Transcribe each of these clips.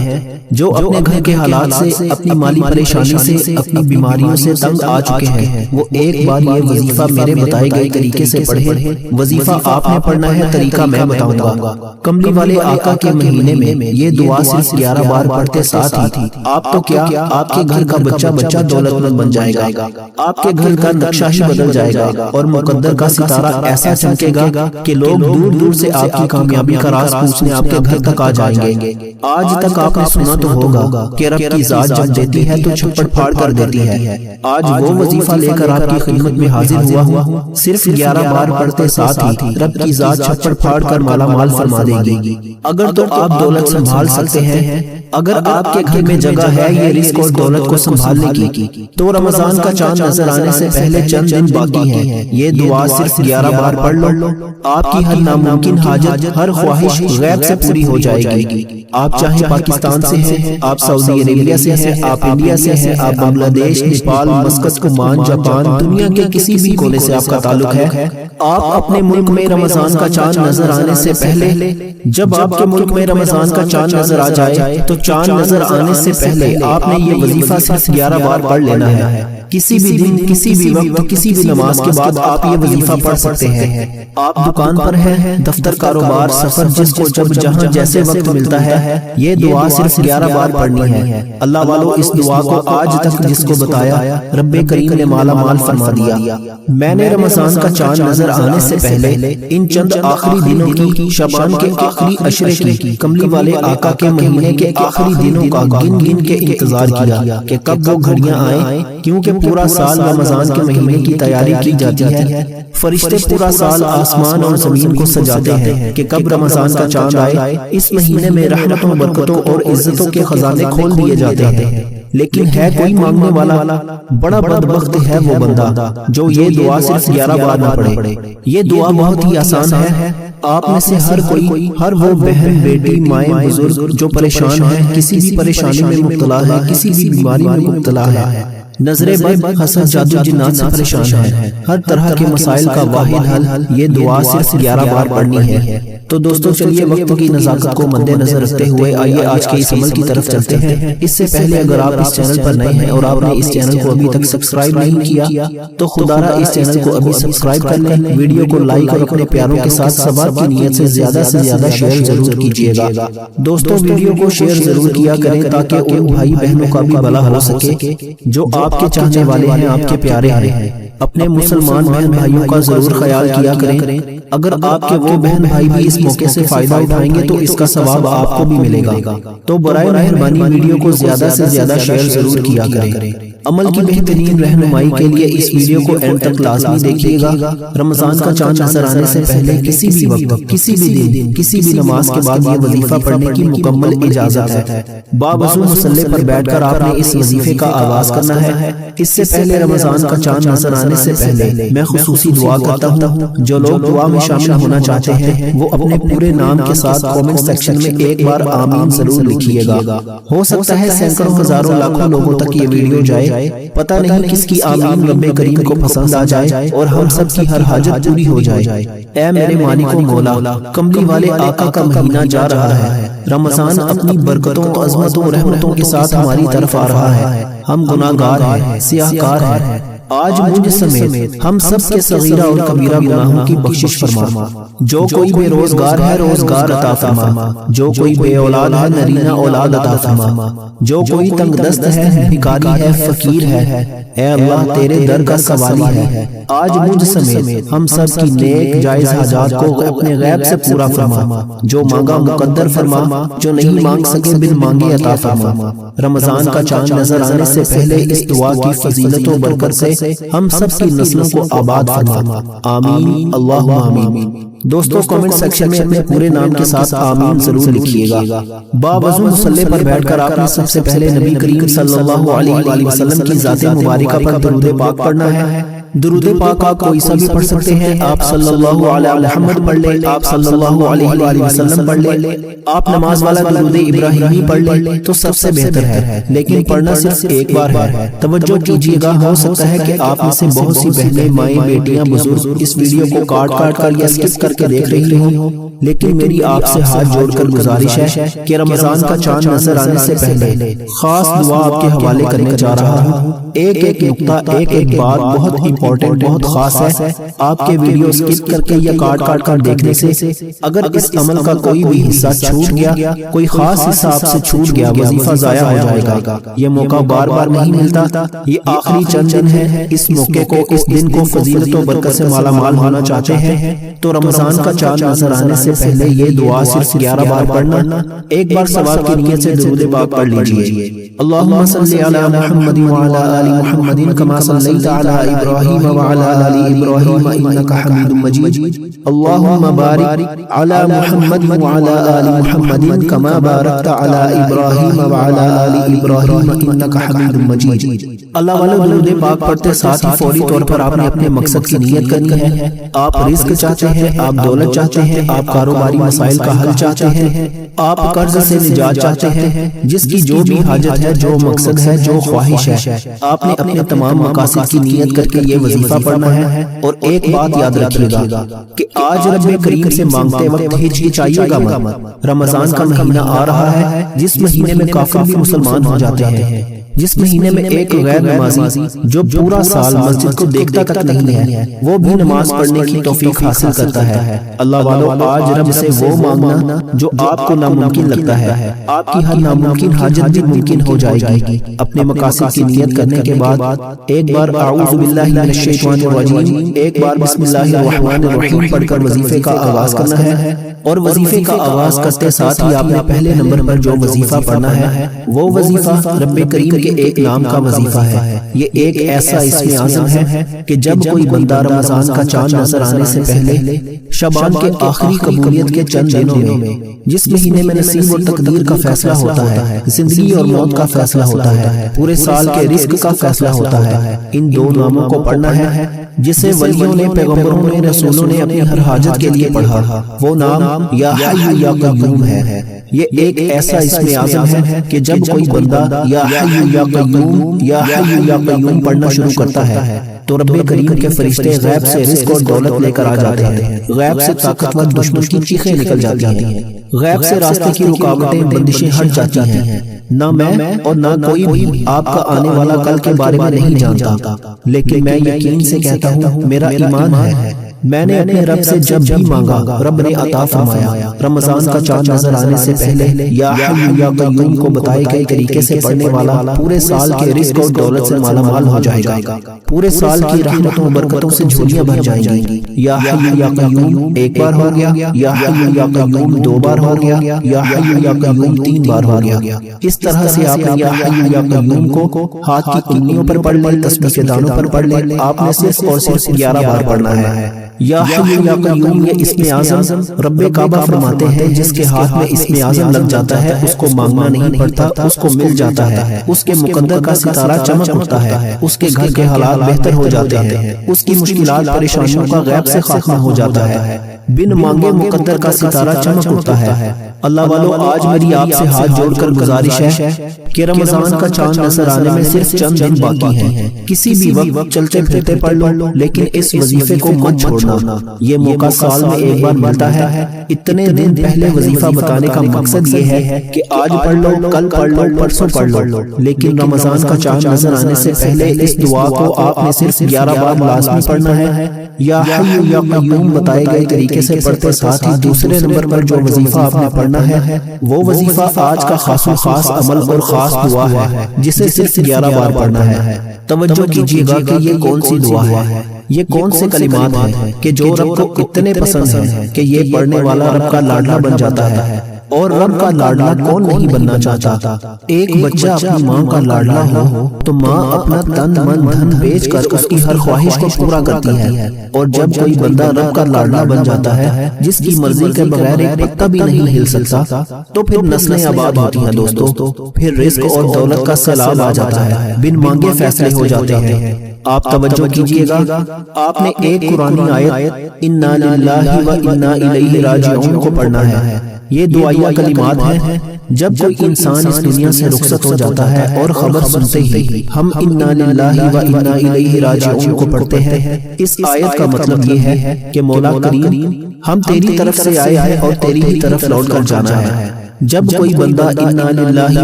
ہیں جو اپنے گھر کے حالات سے، اپنی مالی پریشانی سے، اپنی بیماریوں سے تنگ آ چکے ہیں، وہ ایک بار یہ وظیفہ میرے بتائے گئے طریقے سے پڑھیں۔ وظیفہ آپ نے پڑھنا ہے، طریقہ میں بتاؤں گا۔ کملی والے آقا کے مہینے میں یہ دعا صرف 11 بار پڑھتے ساتھ ہی آپ تو کیا، آپ کے گھر کا بچہ دولت مند بن جائے گا، آپ کے گھر کا نقشہ ہی بدل جائے گا، اور مقدر کا ستارہ ایسا چمکے گا کہ لوگ دور دور سے آپ کی کامیابی کا راز پوچھنے آپ کے گھر تک آ جائیں گے۔ آج تک آپ نے سنا تو ہوگا کہ رب کی ذات جب دیتی ہے تو چھپڑ پھاڑ کر دیتی ہے۔ آج وہ وظیفہ لے کر آپ کی خدمت میں حاضر ہوا ہوں، صرف 11 بار پڑھتے ساتھ ہی رب کی ذات چھپڑ پھاڑ کر مالا مال فرما دے گی۔ اگر تو آپ دولت سنبھال سکتے ہیں، اگر آپ کے گھر میں جگہ ہے یہ رزق اور دولت کو سنبھالنے کی، تو رمضان کا چاند نظر آنے سے پہلے چند دن باقی ہیں، یہ دعا صرف 11 بار پڑھ لو، آپ کی ہر ناممکن حاجت، ہر خواہش غیب سے پوری ہو جائے گی۔ آپ چاہے پاکستان سے ہیں، آپ سعودی عربیہ سے ہیں، آپ انڈیا سے ہیں، آپ بنگلہ دیش، نیپال، مسقط، عمان، جاپان، دنیا کے کسی بھی کونے سے آپ کا تعلق ہے، آپ اپنے ملک میں رمضان کا چاند نظر آنے سے پہلے، جب آپ کے ملک میں رمضان کا چاند نظر آ جائے تو چاند نظر آنے سے پہلے آپ نے یہ وظیفہ صرف 11 بار پڑھ لینا ہے۔ کسی بھی دن، کسی بھی وقت، کسی بھی نماز کے بعد آپ یہ وظیفہ پڑھ سکتے ہیں۔ آپ دکان پر ہیں، دفتر، کاروبار، سفر، جس کو جب جہاں جیسے وقت ملتا ہے، یہ دعا صرف 11 بار پڑھنی ہے۔ اللہ والو، اس دعا کو آج تک جس کو بتایا رب کریم نے مالا مال فرما دیا۔ میں نے رمضان کا چاند نظر آنے سے پہلے ان چند آخری دنوں کی، شعبان کے آخری عشرے کی، کملی والے آقا کے مہینے کے آخری دنوں کا گن گن کے انتظار کیا کہ کب وہ گھڑیاں آئیں، کیونکہ پورا سال رمضان کے مہینے کی تیاری کی جاتی ہے۔ فرشتے پورا سال آسمان اور زمین کو سجاتے ہیں کہ کب رمضان کا چاند آئے۔ اس مہینے میں رحمتوں، برکتوں اور عزتوں کے خزانے کھول دیے جاتے ہیں، لیکن ہے کوئی مانگنے والا، بڑا بدبخت ہے وہ بندہ جو یہ دعا صرف 11 بار نہ پڑھے۔ یہ دعا بہت ہی آسان ہے۔ آپ میں سے ہر کوئی، ہر وہ بہن، بیٹی، مائیں، بزرگ جو پریشان ہے، کسی بھی پریشانی میں مبتلا ہے، کسی بھی بیماری میں مبتلا ہے، نظر بد، حسد، جادو، جنات سے پریشان ہے، ہر طرح کے مسائل کا واحد حل یہ دعا صرف 11 بار پڑھنی ہے۔ تو دوستو چلیے وقت کی نزاکت کو مد نظر رکھتے ہوئے آئیے آج کے اس عمل کی طرف چلتے ہیں۔ اس سے پہلے اگر آپ اس چینل پر نئے ہیں اور آپ نے اس چینل کو ابھی تک سبسکرائب نہیں کیا تو خدا را اس چینل کو ابھی سبسکرائب کر لیں، ویڈیو کو لائک اور اپنے پیاروں کے ساتھ ثواب کی نیت سے زیادہ شیئر ضرور کیجیے گا۔ دوستو ویڈیو کو شیئر ضرور کیا کریں تاکہ ان بھائی بہنوں کا بھی بھلا ہو سکے جو آپ کے چاہنے والے ہیں، آپ کے پیارے ہیں۔ اپنے مسلمان بہن بھائیوں کا ضرور خیال کیا کریں۔ اگر آپ کے وہ بہن بھائی بھی اس موقع سے فائدہ اٹھائیں گے تو اس کا ثواب آپ کو بھی ملے گا۔ تو برائے مہربانی ویڈیو کو زیادہ سے زیادہ شیئر ضرور کیا کریں۔ عمل کی بہترین رہنمائی کے لیے اس ویڈیو کو اینڈ تک لازمی دیکھیے گا۔ رمضان کا چاند نظر آنے سے پہلے کسی بھی وقت، کسی بھی دن، کسی بھی نماز کے بعد یہ وظیفہ پڑھنے کی مکمل اجازت ہے۔ باوضو مصلی پر بیٹھ کر آپ نے اس وظیفے کا آغاز کرنا ہے۔ اس سے پہلے رمضان کا چاند نظر آنے سے پہلے میں خصوصی دعا کرتا ہوں، جو لوگ دعا میں شامل ہونا چاہتے ہیں وہ اپنے پورے نام کے ساتھ کومنٹ سیکشن میں ایک بار آمین ضرور لکھیے گا۔ ہو سکتا ہے سینکڑوں، ہزاروں، لاکھوں لوگوں تک یہ ویڈیو جائے، پتہ نہیں کس کی آمین رب کریم کو پسند آ جائے اور ہم سب کی ہر حاجت پوری ہو جائے۔ اے میرے مالک و مولا، کملی والے آقا کا مہینہ جا رہا ہے، رمضان اپنی برکتوں، عظمتوں، رحمتوں کے ساتھ ہماری طرف آ رہا ہے۔ ہم گناہگار ہیں، سیاہکار ہیں، آج مجھ سمیت ہم سب کے صغیرہ اور کبیرہ گناہوں کی بخشش فرما۔ جو کوئی بے روزگار ہے روزگار عطا فرما، جو کوئی بے اولاد ہے نرینہ اولاد عطا فرما، جو کوئی تنگ دست ہے، بھکاری ہے، فقیر ہے، اے اللہ تیرے در کا سوالی ہے۔ آج مجھ سمیت ہم سب کی نیک جائز حاجات کو اپنے غیب سے پورا فرما، جو مانگا مقدر فرما، جو نہیں مانگ سکے بن مانگے عطا فرما۔ رمضان کا چاند نظر آنے سے پہلے اس دعا کی فضیلت و برکت سے ہم سب کی نسلوں کو آباد فرما، آمین اللہم آمین۔ دوستو کمنٹ سیکشن میں اپنے پورے نام کے ساتھ آمین ضرور لکھیے گا۔ باوضو مصلی پر بیٹھ کر آپ نے سب سے پہلے نبی کریم صلی اللہ علیہ وآلہ وسلم کی ذات مبارکہ پر درود پاک پڑھنا ہے۔ درود پاک آپ کوئی سا بھی پڑھ سکتے ہیں، آپ صلی اللہ علیہ محمد پڑھ لیں، آپ صلی اللہ علیہ وآلہ وسلم پڑھ لیں، آپ نماز والا درود ابراہیمی پڑھ لیں تو سب سے بہتر ہے، لیکن پڑھنا صرف ایک بار ہے۔ توجہ کیجیے گا، ہو سکتا ہے کہ آپ میں سے بہت سی بہنیں، مائیں، بیٹیاں، بزرگ اس ویڈیو کو کاٹ کر یا سکپ کر کے دیکھ رہی ہوں، لیکن میری آپ سے ہاتھ جوڑ کر گزارش ہے کہ رمضان کا چاند نظر آنے سے پہلے خاص دعا آپ کے حوالے کرنے جا رہا ہوں۔ ایک ایک نقطہ، ایک ایک بات بہت امپورٹنٹ، بہت خاص ہے۔ آپ کے ویڈیو سکپ کر کے یا کاٹ کر دیکھنے سے اگر اس عمل کا کوئی بھی حصہ چھوٹ گیا، کوئی خاص حصہ آپ سے چھوٹ گیا، وظیفہ ضائع ہو جائے گا۔ یہ موقع بار بار نہیں ملتا، یہ آخری چند دن ہے۔ اس موقع کو، اس دن کو فضیلت و برکت سے مالا مال ہونا چاہتے ہیں تو رمضان کا چاند نظر آنے سے پہلے یہ دعا صرف 11 بار پڑھنا۔ ایک بار ثواب کی نیت سے درود پاک پڑھ لیجئے۔ اللہم صلی علی محمد وعلی آل محمد کما صلیت علی ابراہیم وعلی آل ابراہیم انک حمید مجید۔ اللہم بارک علی محمد وعلی آل محمد کما بارکت علی ابراہیم وعلی آل ابراہیم انک حمید مجید۔ اللہ والا درود پاک پڑھتے ساتھ ہی فوری طور پر آپ نے اپنے مقصد کی نیت کرنی ہے۔ آپ رزق چاہتے ہیں، آپ دولت چاہتے ہیں، آپ کاروباری مسائل کا حل چاہتے ہیں، آپ قرض سے نجات چاہتے ہیں، جس کی جو بھی حاجت ہے، جو مقصد ہے، جو خواہش ہے، آپ نے اپنے تمام مقاصد کی نیت کر کے یہ وظیفہ پڑھنا ہے۔ اور ایک بات یاد رکھیے گا کہ آج رب کریم سے مانگتے وقت ہچکچائیے گا مت۔ رمضان کا مہینہ آ رہا ہے جس مہینے میں کافر بھی مسلمان ہو جاتے ہیں، جس مہینے میں ایک غیر نمازی جو پورا سال مسجد کو دیکھتا تک نہیں ہے، وہ بھی نماز پڑھنے کی توفیق حاصل کرتا ہے۔ اللہ والو، آج رب سے وہ مانگنا جو آپ کو ناممکن لگتا ہے، آپ کی ہر ناممکن حاجت بھی ممکن ہو جائے گی۔ اپنے مقاصد کی نیت کرنے کے بعد ایک بار اعوذ باللہ من الشیطان الرجیم، ایک بار بسم اللہ الرحمن الرحیم پڑھ کر وظیفے کا آغاز کرنا ہے۔ اور وظیفے کا آغاز کرتے ساتھ ہی آپ نے پہلے نمبر پر جو وظیفہ پڑھنا ہے وہ وظیفہ رب کریم کے ایک نام کا وظیفہ ہے۔ یہ ایک ایسا اسم اعظم ہے کہ جب کوئی بندہ رمضان کا چاند نظر آنے سے پہلے شعبان کے آخری قبولیت کے چند دنوں میں، جس مہینے میں نصیب و تقدیر کا فیصلہ ہوتا ہے، زندگی اور موت کا فیصلہ ہوتا ہے، پورے سال کے رزق کا فیصلہ ہوتا ہے، ان دو ناموں کو پڑھنا ہے جسے ولیوں نے، پیغمبروں نے، رسولوں نے اپنی ہر حاجت کے لیے پڑھا۔ وہ نام یا حی یا قیوم ہے۔ یہ ایک ایسا اسم اعظم ہے کہ جب کوئی بندہ یا حی یا قیوم، یا حی یا قیوم پڑھنا شروع کرتا ہے تو رب کریم کے فرشتے غیب سے رزق اور دولت لے کر آ جاتے ہیں، غیب سے طاقتور دشمن کی چیخیں نکل جاتی ہیں، غیب سے راستے کی رکاوٹیں، بندشیں ہٹ جاتی ہیں۔ نہ میں اور نہ کوئی بھی آپ کا آنے والا کل کے بارے میں نہیں جانتا، لیکن میں یقین سے کہتا ہوں، میرا ایمان ہے، میں نے اپنے رب سے جب بھی مانگا رب نے عطا فرمایا۔ رمضان کا چاند نظر آنے سے پہلے یا حی یا قیوم کو بتائے گئے طریقے سے پڑھنے والا پورے سال کے رزق اور دولت سے مالا مال ہو جائے گا، پورے سال کی رحمتوں و برکتوں سے جھولیاں بھر جائیں گی۔ یا حی یا قیوم ایک بار ہو گیا، یا حی یا قیوم 2 بار ہو گیا، یا حی یا قیوم 3 بار ہو گیا۔ اس طرح سے آپ نے یا حی یا قیوم کو ہاتھ کی کنیوں پر پڑھ لیں، تسبیح کے دانوں پر پڑھ لیں۔ آپ نے صرف اور صرف 11 بار پڑھنا ہے۔ یا حی یا قیوم یہ اسم اعظم رب کعبہ فرماتے ہیں جس کے ہاتھ میں اسم اعظم لگ جاتا ہے اس کو مانگنا نہیں پڑتا، اس کو مل جاتا ہے، اس کے مقدر کا ستارہ چمک اٹھتا ہے، اس کے گھر کے حالات بہتر ہو جاتے ہیں، اس کی مشکلات پریشانیوں کا غیب سے خاتمہ ہو جاتا ہے، بن مانگے مقدر کا ستارہ چمک اٹھتا ہے۔ اللہ والو، آج میری آپ سے ہاتھ جوڑ کر گزارش ہے کہ رمضان کا چاند نظر آنے میں صرف چند دن باقی ہیں، کسی بھی وقت چلتے پھرتے پڑھ لو، لیکن اس وظیفے کو مت چھوڑنا۔ یہ موقع سال میں ایک بار ملتا ہے۔ اتنے دن پہلے وظیفہ بتانے کا مقصد یہ ہے کہ آج پڑھ لو، کل پڑھ لو، پرسوں پڑھ لو، لیکن رمضان کا چاند نظر آنے سے پہلے اس دعا کو آپ نے صرف 11 بار لازمی پڑھنا ہے۔ یا حی یا قیوم بتائے گئے طریقے سے پڑھتے ساتھ ہی دوسرے نمبر پر جو وظیفہ آپ نے پڑھنا ہے وہ وظیفہ آج کا خاص و خاص عمل اور خاص دعا ہے جسے صرف 11 بار پڑھنا ہے۔ توجہ کیجیے گا کہ یہ کون سی دعا ہے، یہ کون سے کلمات ہیں کہ جو رب کو اتنے پسند ہیں کہ یہ پڑھنے والا رب کا لاڈلا بن جاتا ہے۔ اور رب کا لاڈلا کون نہیں بننا چاہتا؟ ایک بچہ اپنی ماں کا لاڈلا ہو تو ماں اپنا تن من دھن بیچ کر اس کی ہر خواہش کو پورا کرتی ہے، اور جب کوئی بندہ رب کا لاڈلا بن جاتا ہے جس کی مرضی کے بغیر ایک پتا بھی نہیں ہل سکتا، تو پھر نسلیں آباد ہوتی ہیں دوستو، پھر رزق اور دولت کا سیلاب آ جاتا ہے، بن مانگے فیصلے ہو جاتے ہیں۔ آپ توجہ کیجئے گا، آپ نے ایک قرآنی آیت اِنَّا لِلَّهِ وَإِنَّا إِلَيْهِ رَاجِعُونَ کو پڑھنا ہے۔ یہ دعائیہ کلمات ہیں۔ جب کوئی انسان اس دنیا سے رخصت ہو جاتا ہے اور خبر سنتے ہی ہم اِنَّا لِلَّهِ وَإِنَّا إِلَيْهِ رَاجِعُونَ کو پڑھتے ہیں، اس آیت کا مطلب یہ ہے کہ مولا کریم ہم تیری طرف سے آئے ہیں اور تیری ہی طرف لوٹ کر جانا ہے۔ جب کوئی بندہ اِنَّا لِلَّهِ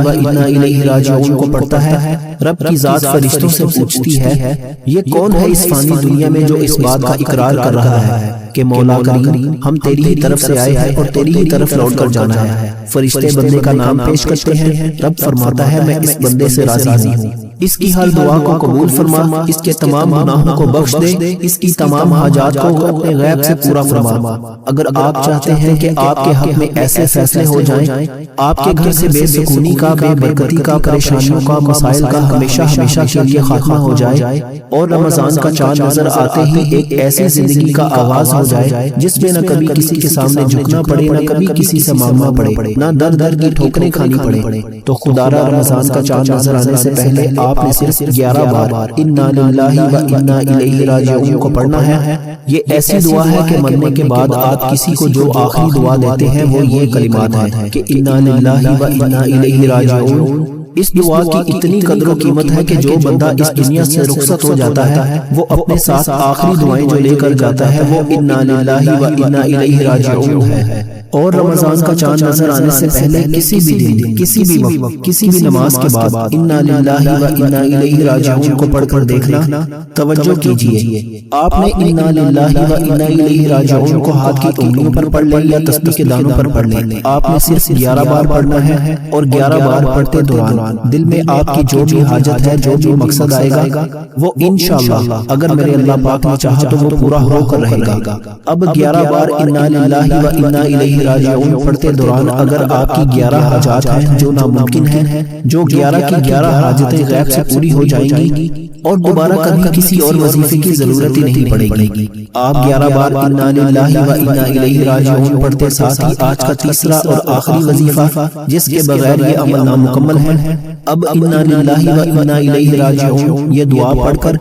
وَإِنَّا إِلَيْهِ رَاجِعُونَ کو پڑھتا ہے، رب کی ذات فرشتوں سے پوچھتی ہے یہ کون ہے اس فانی دنیا میں جو اس بات کا اقرار کر رہا ہے کہ مولا کریم ہم تیری ہی طرف سے آئے ہیں اور تیری ہی طرف لوٹ کر جانا ہے۔ فرشتے بندے کا نام پیش کرتے ہیں، رب فرماتا ہے میں اس بندے سے راضی ہوں، اس کی ہر دعا کو قبول فرما، اس کے تمام گناہوں کو بخش دے، اس کی تمام حاجات کو اپنے غیب سے پورا فرما۔ اگر آپ چاہتے ہیں کہ آپ کے حق میں ایسے فیصلے ہو جائیں، آپ کے گھر سے بے سکونی کا، بے برکتی کا، پریشانیوں کا، مسائل کا ہمیشہ ہمیشہ کے لیے خاتمہ ہو جائے، اور رمضان کا چاند نظر آتے ہی ایک ایسی زندگی کا آغاز ہو جائے جس میں نہ کبھی کسی کے سامنے جھکنا پڑے، نہ کبھی کسی سے مانگنا پڑے، نہ در در کی ٹھوکریں کھانی پڑے، تو خدا را رمضان کا چاند نظر آنے سے پہلے آپ نے صرف 11 بار اِنَّا لِلَّهِ وَإِنَّا إِلَيْهِ رَاجِعُونَ کو پڑھنا ہے۔ یہ ایسی دعا ہے کہ مرنے کے بعد آپ کسی کو جو آخری دعا دیتے ہیں وہ یہ کلمات ہیں کہ اِنَّا لِلَّهِ وَإِنَّا إِلَيْهِ رَاجِعُونَ۔ اس دعا کی اتنی قدر و قیمت ہے کہ جو بندہ اس دنیا سے رخصت ہو جاتا ہے وہ اپنے ساتھ آخری دعائیں جو لے کر جاتا ہے وہ اِنَّا لِلَّهِ وَإِنَّا إِلَيْهِ رَاجِعُونَ ہے۔ اور رمضان کا چاند نظر آنے سے پہلے کسی بھی دن، کسی بھی وقت، کسی بھی نماز کے بعد اِنَّا لِلَّهِ وَإِنَّا إِلَيْهِ رَاجِعُونَ کو پڑھ کر دیکھنا۔ توجہ کیجئے، آپ نے اِنَّا لِلَّهِ وَإِنَّا إِلَيْهِ رَاجِعُونَ کو ہاتھ کی انگلیوں پر پڑھ لیں یا تسبیح کے دانوں پر پڑھ لیں، آپ نے صرف 11 بار پڑھنا ہے، اور 11 بار پڑھتے دوران دل میں آپ کی جو بھی حاجت ہے، جو بھی مقصد آئے گا وہ انشاءاللہ اگر میرے اللہ پاک نے چاہا تو وہ پورا ہو کر رہے گا۔ اب 11 بار اِنَّا لِلَّهِ وَإِنَّا إِلَيْهِ راجعون پڑھتے دوران اگر آپ کی 11 حاجات ہیں جو ناممکن ہیں، جو 11 کی 11 حاجتیں غیب سے پوری ہو جائیں گی اور دوبارہ کبھی کسی اور وظیفے کی ضرورت ہی نہیں پڑے گی، آپ 11 بار اِنَّا لِلَّهِ وَإِنَّا إِلَيْهِ راجعون پڑھتے ساتھ ہی آج کا تیسرا اور آخری وظیفہ جس کے بغیر یہ عمل نامکمل ہے، اب اِنَّا لِلَّهِ وَإِنَّا إِلَيْهِ راجعون یہ دعا پڑھ کر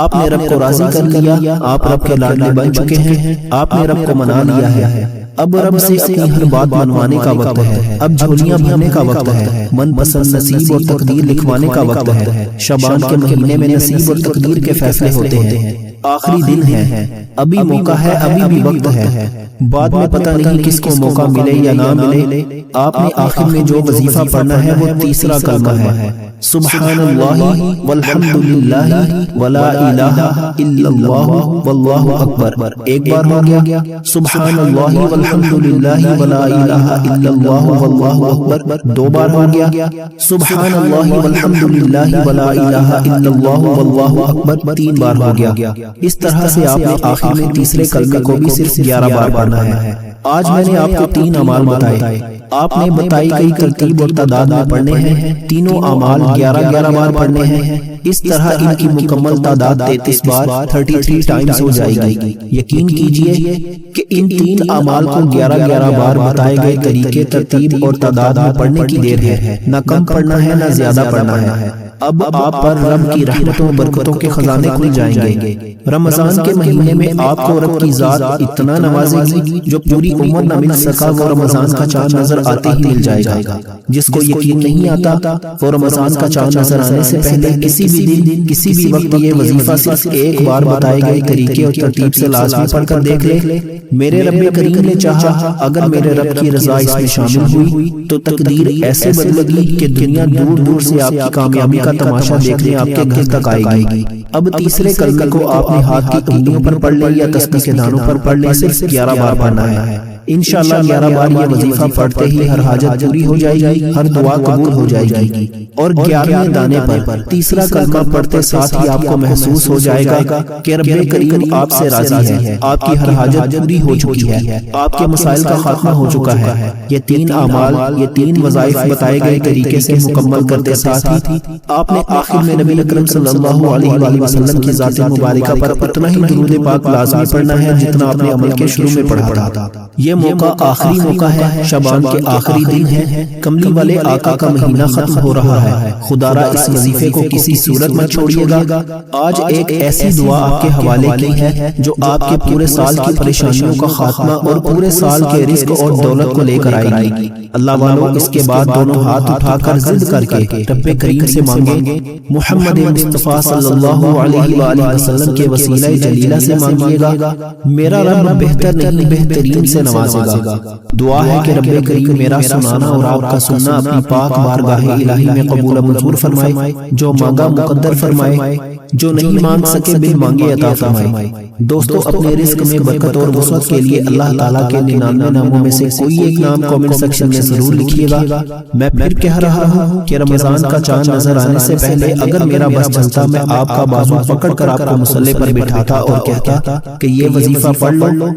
آپ نے رب کو راضی کر لیا، آپ رب کے لاڈلے بن چکے ہیں، آپ نے رب کو منا لیا ہے۔ اب رب سے اپنی ہر بات منوانے کا وقت ہے، اب جھولیاں بھرنے کا وقت ہے، من پسند نصیب اور تقدیر لکھوانے کا وقت ہے۔ شعبان کے مہینے میں نصیب اور تقدیر کے فیصلے ہوتے ہیں، آخری دن ہے، ابھی موقع ہے، ابھی بھی وقت ہے، بعد میں پتہ نہیں کس کو موقع ملے یا نہ ملے۔ آپ نے آخر میں جو وظیفہ پڑھنا ہے وہ تیسرا کلمہ ہے، سبحان اللہ والحمد للہ ولا الہ الا اللہ واللہ اکبر، ایک بار ہو گیا، سبحان اللہ والحمد للہ ولا الہ الا اللہ واللہ اکبر، 2 بار ہو گیا، سبحان اللہ والحمد للہ ولا الہ الا اللہ واللہ اکبر، 3 بار ہو گیا۔ اس طرح سے آپ نے آخر میں تیسرے کلمے کو بھی صرف 11 بار پڑھنا ہے۔ آج میں نے آپ کو 3 اعمال بتائے، آپ نے بتائی گئی ترتیب اور تعداد میں پڑھنے ہیں، تینوں اعمال 11 بار پڑھنے ہیں، اس طرح ان کی مکمل تعداد 33 بار 33 ٹائمز ہو جائے گی۔ یقین کیجئے کہ ان 3 اعمال کو 11 بار بتائے گئے طریقے، ترتیب اور تعداد میں پڑھنے کی دیر ہے، نہ کم پڑھنا ہے نہ زیادہ پڑھنا ہے۔ اب آپ پر رب کی رحمتوں برکتوں کے خزانے کھل جائیں گے۔ رمضان کے مہینے میں آپ کو رب کی ذات اتنا نوازے گی جو پوری عمر نہ مل سکا، وہ رمضان کا چاند نظر آتے ہی مل جائے گا۔ جس کو یقین نہیں آتا وہ رمضان کا چاند نظر آنے سے پہلے کسی بھی دن کسی بھی وقت یہ وظیفہ صرف ایک بار بتائے گئے طریقے اور ترتیب سے لازمی پڑھ کر دیکھ لے۔ میرے رب کریم نے چاہا اگر میرے رب کی رضا اس میں شامل ہوئی تو تقدیر ایسے بدلے گی کہ دنیا دور دور سے آپ کی کامیابی کا تماشا دیکھنے آپ کے گھر تک آئے گی۔ اب تیسرے کلمے کو آپ نے ہاتھ کی انگلیوں پر پڑھ لیں یا تسبیح کے دانوں پر پڑھ لیں، صرف 11 بار پڑھنا ہے۔ انشاءاللہ 11 بار یہ وظیفہ پڑھتے ہی ہر حاجت پوری ہو جائے گی، ہر دعا قبول ہو جائے گی۔ اور 11ویں دانے پر تیسرا کلمہ پڑھتے ساتھ ہی آپ کو محسوس ہو جائے گا کہ رب کریم آپ سے راضی ہے، آپ کی ہر حاجت پوری ہو چکی ہے، آپ کے مسائل کا خاتمہ ہو چکا ہے۔ یہ 3 اعمال، یہ 3 وظائف بتائے گئے طریقے سے مکمل کرتے ساتھ ہی آپ نے آخر میں نبی اکرم صلی اللہ علیہ وآلہ وسلم کی ذات مبارکہ پر اتنا ہی درود پاک لازمی پڑھنا ہے جتنا آپ نے عمل کے شروع میں پڑھا تھا۔ یہ موقع آخری موقع ہے، شعبان کے آخری دن ہے، کملی والے آقا کا مہینہ ختم ہو رہا ہے۔ خدا را اس وظیفے کو کسی صورت مت چھوڑیے گا۔ آج ایک ایسی دعا آپ کے حوالے کی ہے جو آپ کے پورے سال کی پریشانیوں کا خاتمہ اور پورے سال کے رزق اور دولت کو لے کر آئے گی۔ اللہ والو اس کے بعد دونوں ہاتھ اٹھا کر ضد کر کے رب کریم سے مانگیں، محمد مصطفیٰ صلی اللہ علیہ وآلہ وسلم کے وسیلہ جلیلہ سے مانگیے گا۔ میرا رب بہتر نہیں بہترین سے نوازے گا۔ دعا ہے کہ رب کریم میرا سنانا اور آپ کا سننا اپنی پاک بارگاہ الہی میں قبول منظور فرمائے، جو مانگا مقدر فرمائے، جو نہیں مانگ سکے بن مانگے عطا فرمائے۔ دوستو اپنے رزق میں برکت اور وسعت کے لیے اللہ تعالیٰ کے 99 ناموں میں سے کوئی ایک نام کامنٹ سیکشن میں ضرور لکھیے گا۔ میں پھر کہہ رہا ہوں کہ رمضان کا چاند نظر آنے سے پہلے اگر میرا بس چلتا میں آپ کا بازو پکڑ کر آپ کو مصلے پر بٹھاتا اور کہتا کہ یہ وظیفہ پڑھ لو،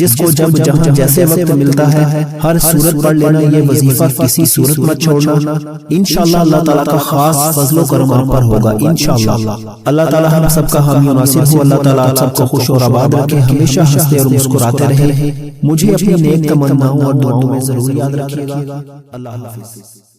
جس کو جب جہاں جیسے وقت ملتا ہے ہر صورت پڑھ لینا، یہ وظیفہ کسی صورت مت چھوڑنا۔ انشاءاللہ اللہ تعالیٰ کا خاص فضل و کرم آپ پر ہوگا انشاءاللہ۔ اللہ تعالیٰ ہم سب کا حامی و ناصر ہو۔ اللہ تعالیٰ آپ سب کو خوش اور آباد رکھے، ہمیشہ ہنستے اور مسکراتے رہے۔ مجھے اپنی نیک تمناؤں اور دعاؤں میں ضرور یاد رکھیے گا۔ اللہ حافظ۔